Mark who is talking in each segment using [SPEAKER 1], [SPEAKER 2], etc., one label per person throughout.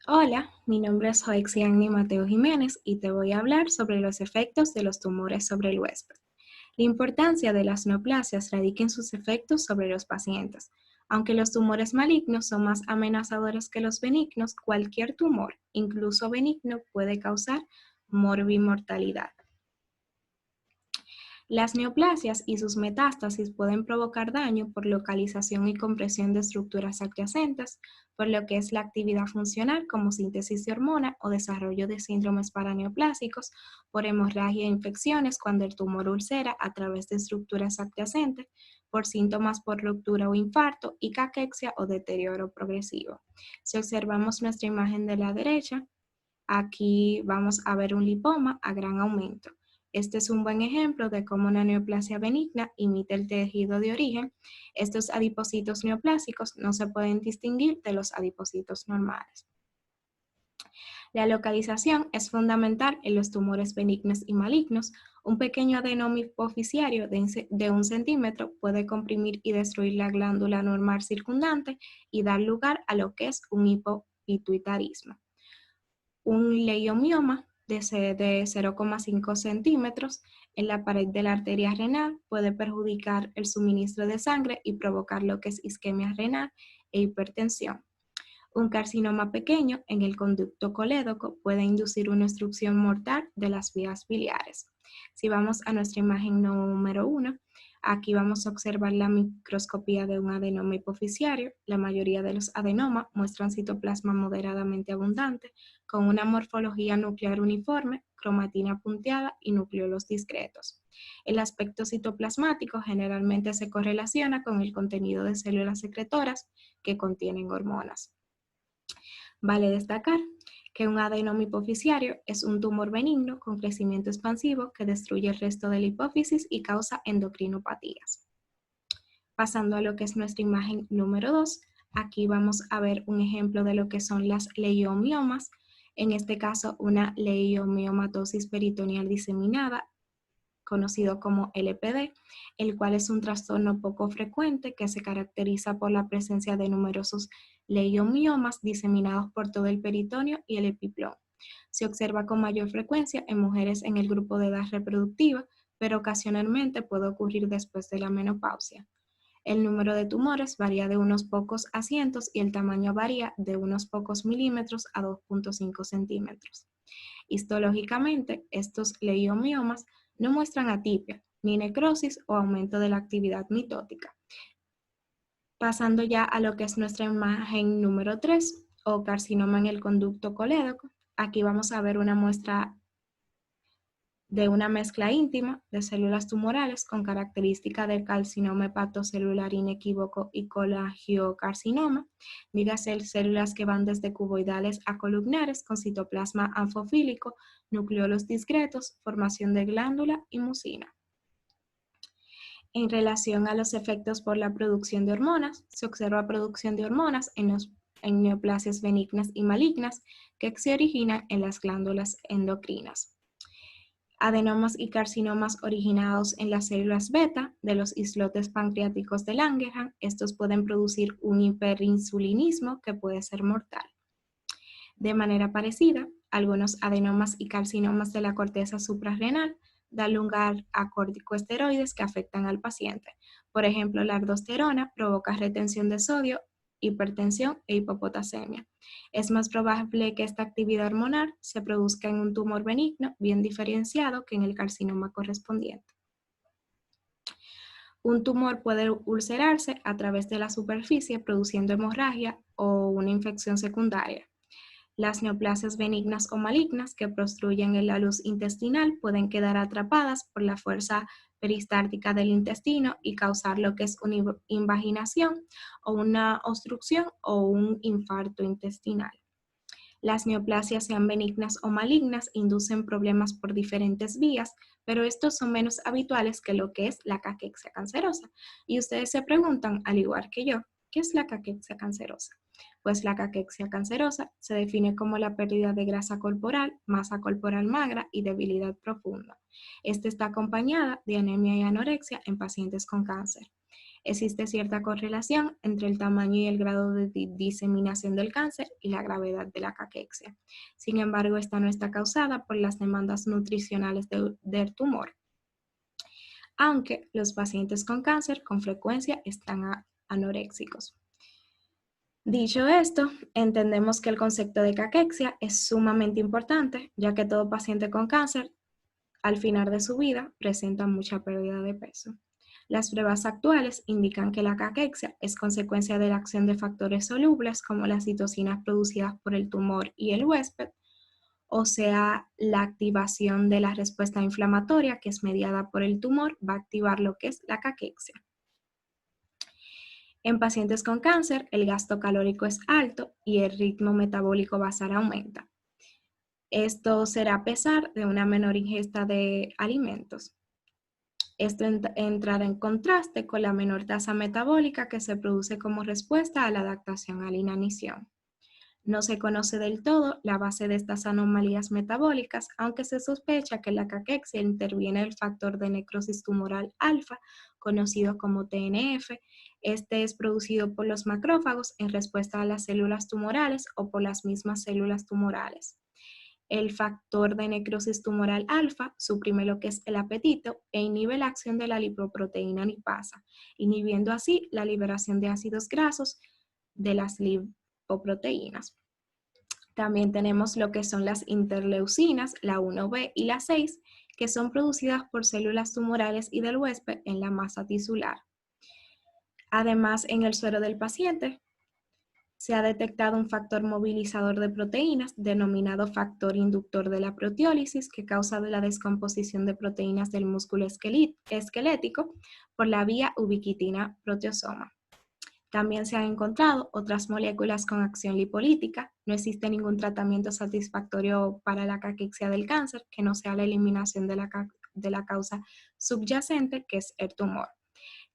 [SPEAKER 1] Hola, mi nombre es Joexiani Mateo Jiménez y te voy a hablar sobre los efectos de los tumores sobre el huésped. La importancia de las neoplasias radica en sus efectos sobre los pacientes. Aunque los tumores malignos son más amenazadores que los benignos, cualquier tumor, incluso benigno, puede causar morbimortalidad. Las neoplasias y sus metástasis pueden provocar daño por localización y compresión de estructuras adyacentes, por lo que es la actividad funcional como síntesis de hormona o desarrollo de síndromes paraneoplásicos, por hemorragia e infecciones cuando el tumor ulcera a través de estructuras adyacentes, por síntomas por ruptura o infarto y caquexia o deterioro progresivo. Si observamos nuestra imagen de la derecha, aquí vamos a ver un lipoma a gran aumento. Este es un buen ejemplo de cómo una neoplasia benigna imita el tejido de origen. Estos adipocitos neoplásicos no se pueden distinguir de los adipocitos normales. La localización es fundamental en los tumores benignos y malignos. Un pequeño adenoma hipoficiario de 1 centímetro puede comprimir y destruir la glándula normal circundante y dar lugar a lo que es un hipopituitarismo. Un leiomioma de 0,5 centímetros en la pared de la arteria renal puede perjudicar el suministro de sangre y provocar lo que es isquemia renal e hipertensión. Un carcinoma pequeño en el conducto colédoco puede inducir una obstrucción mortal de las vías biliares. Si vamos a nuestra imagen número 1, aquí vamos a observar la microscopía de un adenoma hipoficiario. La mayoría de los adenomas muestran citoplasma moderadamente abundante, con una morfología nuclear uniforme, cromatina punteada y nucleolos discretos. El aspecto citoplasmático generalmente se correlaciona con el contenido de células secretoras que contienen hormonas. Vale destacar que un adenoma hipoficiario es un tumor benigno con crecimiento expansivo que destruye el resto de la hipófisis y causa endocrinopatías. Pasando a lo que es nuestra imagen número 2, aquí vamos a ver un ejemplo de lo que son las leiomiomas, en este caso una leiomiomatosis peritoneal diseminada, conocido como LPD, el cual es un trastorno poco frecuente que se caracteriza por la presencia de numerosos leiomiomas diseminados por todo el peritoneo y el epiplón. Se observa con mayor frecuencia en mujeres en el grupo de edad reproductiva, pero ocasionalmente puede ocurrir después de la menopausia. El número de tumores varía de unos pocos a cientos y el tamaño varía de unos pocos milímetros a 2,5 centímetros. Histológicamente, estos leiomiomas no muestran atipia, ni necrosis o aumento de la actividad mitótica. Pasando ya a lo que es nuestra imagen número 3 o carcinoma en el conducto colédoco, aquí vamos a ver una muestra de una mezcla íntima de células tumorales con característica del carcinoma hepatocelular inequívoco y colangiocarcinoma, dígase células que van desde cuboidales a columnares con citoplasma anfofílico, nucleolos discretos, formación de glándula y mucina. En relación a los efectos por la producción de hormonas, se observa producción de hormonas en neoplasias benignas y malignas que se originan en las glándulas endocrinas. Adenomas y carcinomas originados en las células beta de los islotes pancreáticos de Langerhans. Estos pueden producir un hiperinsulinismo que puede ser mortal. De manera parecida, algunos adenomas y carcinomas de la corteza suprarrenal dan lugar a corticosteroides que afectan al paciente. Por ejemplo, la aldosterona provoca retención de sodio, hipertensión e hipopotasemia. Es más probable que esta actividad hormonal se produzca en un tumor benigno bien diferenciado que en el carcinoma correspondiente. Un tumor puede ulcerarse a través de la superficie produciendo hemorragia o una infección secundaria. Las neoplasias benignas o malignas que obstruyen la luz intestinal pueden quedar atrapadas por la fuerza peristáltica del intestino y causar lo que es una invaginación o una obstrucción o un infarto intestinal. Las neoplasias, sean benignas o malignas, inducen problemas por diferentes vías, pero estos son menos habituales que lo que es la caquexia cancerosa. Y ustedes se preguntan, al igual que yo, ¿qué es la caquexia cancerosa? Pues la caquexia cancerosa se define como la pérdida de grasa corporal, masa corporal magra y debilidad profunda. Esta está acompañada de anemia y anorexia en pacientes con cáncer. Existe cierta correlación entre el tamaño y el grado de diseminación del cáncer y la gravedad de la caquexia. Sin embargo, esta no está causada por las demandas nutricionales del tumor, aunque los pacientes con cáncer con frecuencia están anoréxicos. Dicho esto, entendemos que el concepto de caquexia es sumamente importante, ya que todo paciente con cáncer, al final de su vida, presenta mucha pérdida de peso. Las pruebas actuales indican que la caquexia es consecuencia de la acción de factores solubles como las citocinas producidas por el tumor y el huésped, o sea, la activación de la respuesta inflamatoria que es mediada por el tumor va a activar lo que es la caquexia. En pacientes con cáncer, el gasto calórico es alto y el ritmo metabólico basal aumenta. Esto será a pesar de una menor ingesta de alimentos. Esto entrará en contraste con la menor tasa metabólica que se produce como respuesta a la adaptación a la inanición. No se conoce del todo la base de estas anomalías metabólicas, aunque se sospecha que en la caquexia interviene el factor de necrosis tumoral alfa, conocido como TNF. Este es producido por los macrófagos en respuesta a las células tumorales o por las mismas células tumorales. El factor de necrosis tumoral alfa suprime lo que es el apetito e inhibe la acción de la lipoproteína lipasa, inhibiendo así la liberación de ácidos grasos de las lipoproteínas. También tenemos lo que son las interleucinas, la 1B y la 6, que son producidas por células tumorales y del huésped en la masa tisular. Además, en el suero del paciente se ha detectado un factor movilizador de proteínas denominado factor inductor de la proteólisis que causa la descomposición de proteínas del músculo esquelético por la vía ubiquitina proteasoma. También se han encontrado otras moléculas con acción lipolítica. No existe ningún tratamiento satisfactorio para la caquexia del cáncer que no sea la eliminación de la causa subyacente, que es el tumor.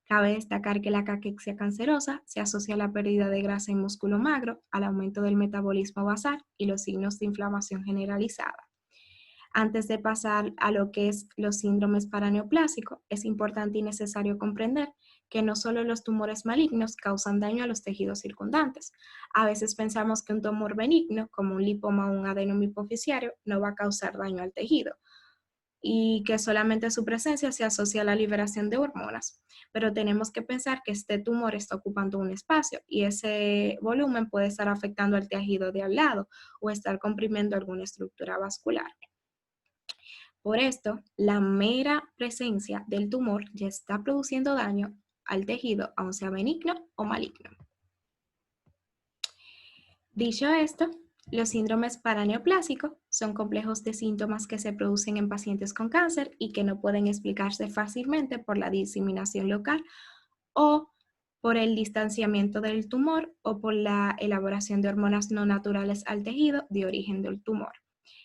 [SPEAKER 1] Cabe destacar que la caquexia cancerosa se asocia a la pérdida de grasa y músculo magro, al aumento del metabolismo basal y los signos de inflamación generalizada. Antes de pasar a lo que es los síndromes paraneoplásicos, es importante y necesario comprender que no solo los tumores malignos causan daño a los tejidos circundantes. A veces pensamos que un tumor benigno, como un lipoma o un adenoma hipoficiario, no va a causar daño al tejido y que solamente su presencia se asocia a la liberación de hormonas. Pero tenemos que pensar que este tumor está ocupando un espacio y ese volumen puede estar afectando al tejido de al lado o estar comprimiendo alguna estructura vascular. Por esto, la mera presencia del tumor ya está produciendo daño al tejido, aun sea benigno o maligno. Dicho esto, los síndromes paraneoplásicos son complejos de síntomas que se producen en pacientes con cáncer y que no pueden explicarse fácilmente por la diseminación local o por el distanciamiento del tumor o por la elaboración de hormonas no naturales al tejido de origen del tumor.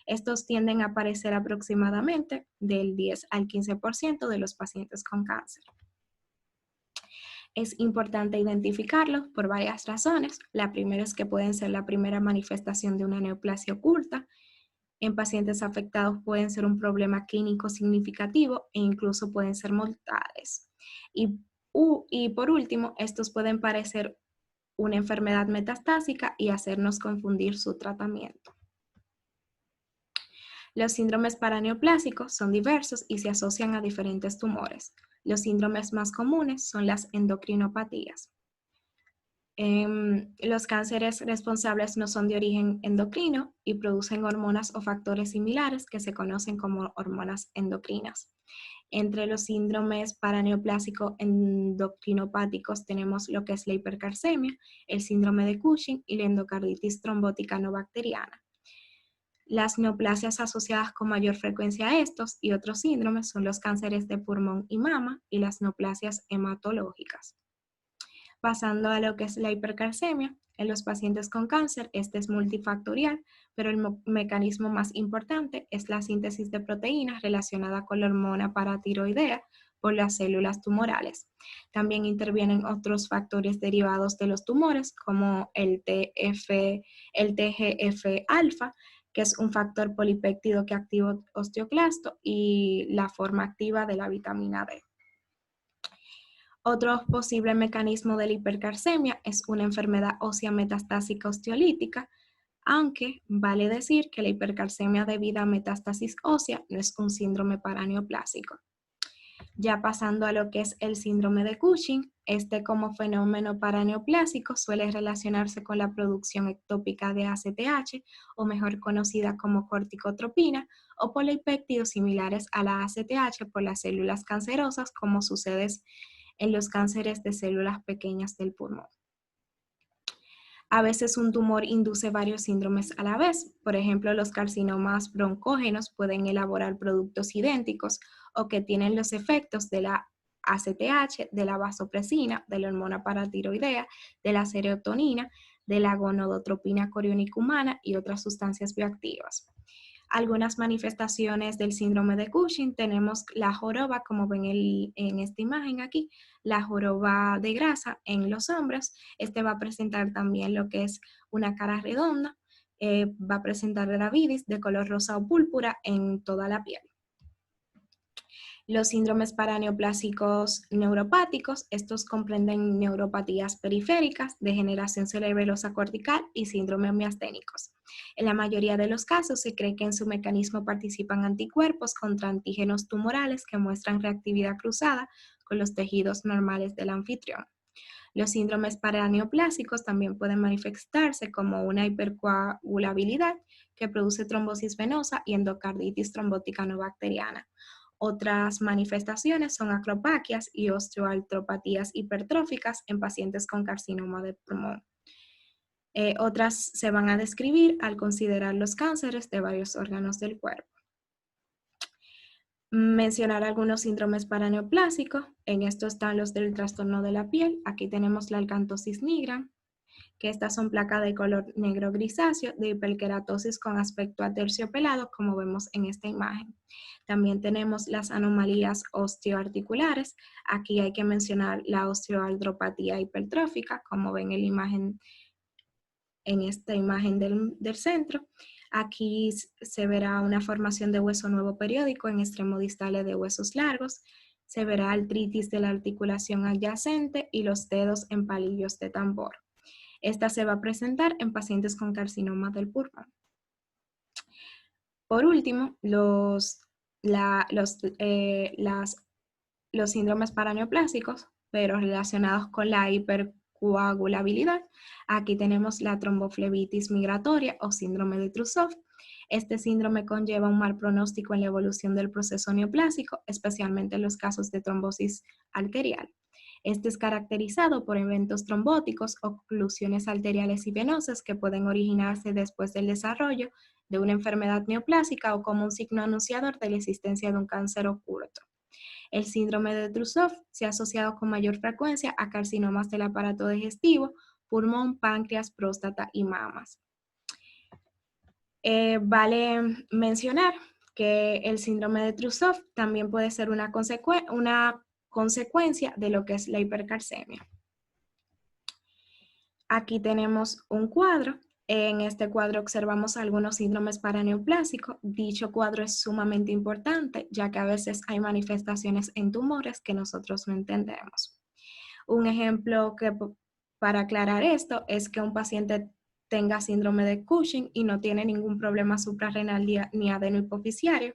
[SPEAKER 1] Estos tienden a aparecer aproximadamente del 10 al 15% de los pacientes con cáncer. Es importante identificarlos por varias razones. La primera es que pueden ser la primera manifestación de una neoplasia oculta. En pacientes afectados pueden ser un problema clínico significativo e incluso pueden ser mortales. Y por último, estos pueden parecer una enfermedad metastásica y hacernos confundir su tratamiento. Los síndromes paraneoplásicos son diversos y se asocian a diferentes tumores. Los síndromes más comunes son las endocrinopatías. Los cánceres responsables no son de origen endocrino y producen hormonas o factores similares que se conocen como hormonas endocrinas. Entre los síndromes paraneoplásicos endocrinopáticos tenemos lo que es la hipercalcemia, el síndrome de Cushing y la endocarditis trombótica no bacteriana. Las neoplasias asociadas con mayor frecuencia a estos y otros síndromes son los cánceres de pulmón y mama y las neoplasias hematológicas. Pasando a lo que es la hipercalcemia, en los pacientes con cáncer este es multifactorial, pero el mecanismo más importante es la síntesis de proteínas relacionada con la hormona paratiroidea por las células tumorales. También intervienen otros factores derivados de los tumores como el TGF-alfa, que es un factor polipéptido que activa osteoclasto, y la forma activa de la vitamina D. Otro posible mecanismo de la hipercalcemia es una enfermedad ósea metastásica osteolítica, aunque vale decir que la hipercalcemia debida a metástasis ósea no es un síndrome paraneoplásico. Ya pasando a lo que es el síndrome de Cushing, este como fenómeno paraneoplásico suele relacionarse con la producción ectópica de ACTH, o mejor conocida como corticotropina, o polipéptidos similares a la ACTH por las células cancerosas, como sucede en los cánceres de células pequeñas del pulmón. A veces un tumor induce varios síndromes a la vez. Por ejemplo, los carcinomas broncógenos pueden elaborar productos idénticos o que tienen los efectos de la ACTH, de la vasopresina, de la hormona paratiroidea, de la serotonina, de la gonadotropina coriónica humana y otras sustancias bioactivas. Algunas manifestaciones del síndrome de Cushing tenemos la joroba, como ven en esta imagen aquí, la joroba de grasa en los hombros. Este va a presentar también lo que es una cara redonda, va a presentar gravidis de color rosa o púrpura en toda la piel. Los síndromes paraneoplásicos neuropáticos, estos comprenden neuropatías periféricas, degeneración cerebelosa cortical y síndromes miasténicos. En la mayoría de los casos se cree que en su mecanismo participan anticuerpos contra antígenos tumorales que muestran reactividad cruzada con los tejidos normales del anfitrión. Los síndromes paraneoplásicos también pueden manifestarse como una hipercoagulabilidad que produce trombosis venosa y endocarditis trombótica no bacteriana. Otras manifestaciones son acropaquias y osteoartropatías hipertróficas en pacientes con carcinoma de pulmón. Otras se van a describir al considerar los cánceres de varios órganos del cuerpo. Mencionar algunos síndromes paraneoplásicos. En esto están los del trastorno de la piel. Aquí tenemos la alcantosis nigra, que estas son placas de color negro grisáceo de hiperkeratosis con aspecto aterciopelado, como vemos en esta imagen. También tenemos las anomalías osteoarticulares. Aquí hay que mencionar la osteoartropatía hipertrófica, como ven en la imagen, en esta imagen del centro. Aquí se verá una formación de hueso nuevo periódico en extremos distales de huesos largos. Se verá artritis de la articulación adyacente y los dedos en palillos de tambor. Esta se va a presentar en pacientes con carcinoma del pulmón. Por último, los síndromes paraneoplásicos, pero relacionados con la hipercoagulabilidad. Aquí tenemos la tromboflebitis migratoria o síndrome de Trusov. Este síndrome conlleva un mal pronóstico en la evolución del proceso neoplásico, especialmente en los casos de trombosis arterial. Este es caracterizado por eventos trombóticos, oclusiones arteriales y venosas que pueden originarse después del desarrollo de una enfermedad neoplásica o como un signo anunciador de la existencia de un cáncer oculto. El síndrome de Trusov se ha asociado con mayor frecuencia a carcinomas del aparato digestivo, pulmón, páncreas, próstata y mamas. Vale mencionar que el síndrome de Trusov también puede ser una consecuencia de lo que es la hipercalcemia. Aquí tenemos un cuadro. En este cuadro observamos algunos síndromes paraneoplásicos. Dicho cuadro es sumamente importante, ya que a veces hay manifestaciones en tumores que nosotros no entendemos. Un ejemplo para aclarar esto es que un paciente tenga síndrome de Cushing y no tiene ningún problema suprarrenal ni adenohipoficiario,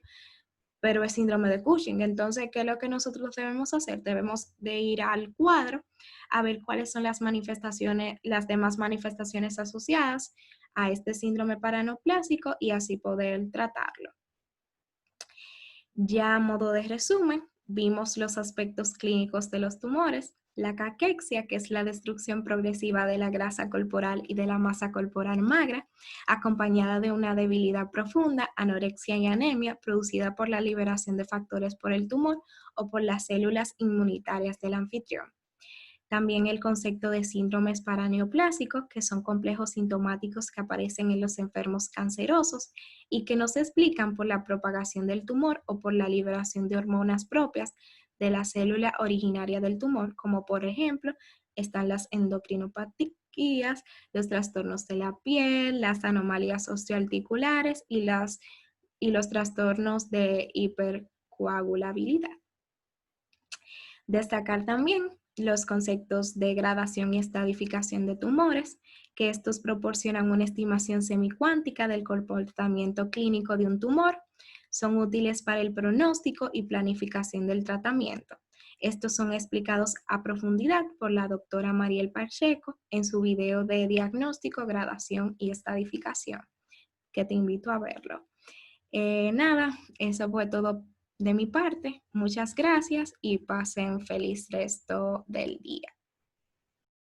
[SPEAKER 1] pero es síndrome de Cushing. Entonces, ¿qué es lo que nosotros debemos hacer? Debemos de ir al cuadro a ver cuáles son las manifestaciones, las demás manifestaciones asociadas a este síndrome paraneoplásico y así poder tratarlo. Ya a modo de resumen, vimos los aspectos clínicos de los tumores, la caquexia, que es la destrucción progresiva de la grasa corporal y de la masa corporal magra, acompañada de una debilidad profunda, anorexia y anemia, producida por la liberación de factores por el tumor o por las células inmunitarias del anfitrión. También el concepto de síndromes paraneoplásicos, que son complejos sintomáticos que aparecen en los enfermos cancerosos y que no se explican por la propagación del tumor o por la liberación de hormonas propias de la célula originaria del tumor, como por ejemplo están las endocrinopatías, los trastornos de la piel, las anomalías osteoarticulares y los trastornos de hipercoagulabilidad. Destacar también los conceptos de gradación y estadificación de tumores, que estos proporcionan una estimación semicuántica del comportamiento clínico de un tumor. Son útiles para el pronóstico y planificación del tratamiento. Estos son explicados a profundidad por la doctora Mariel Pacheco en su video de diagnóstico, gradación y estadificación, que te invito a verlo. Nada, eso fue todo de mi parte. Muchas gracias y pasen feliz resto del día.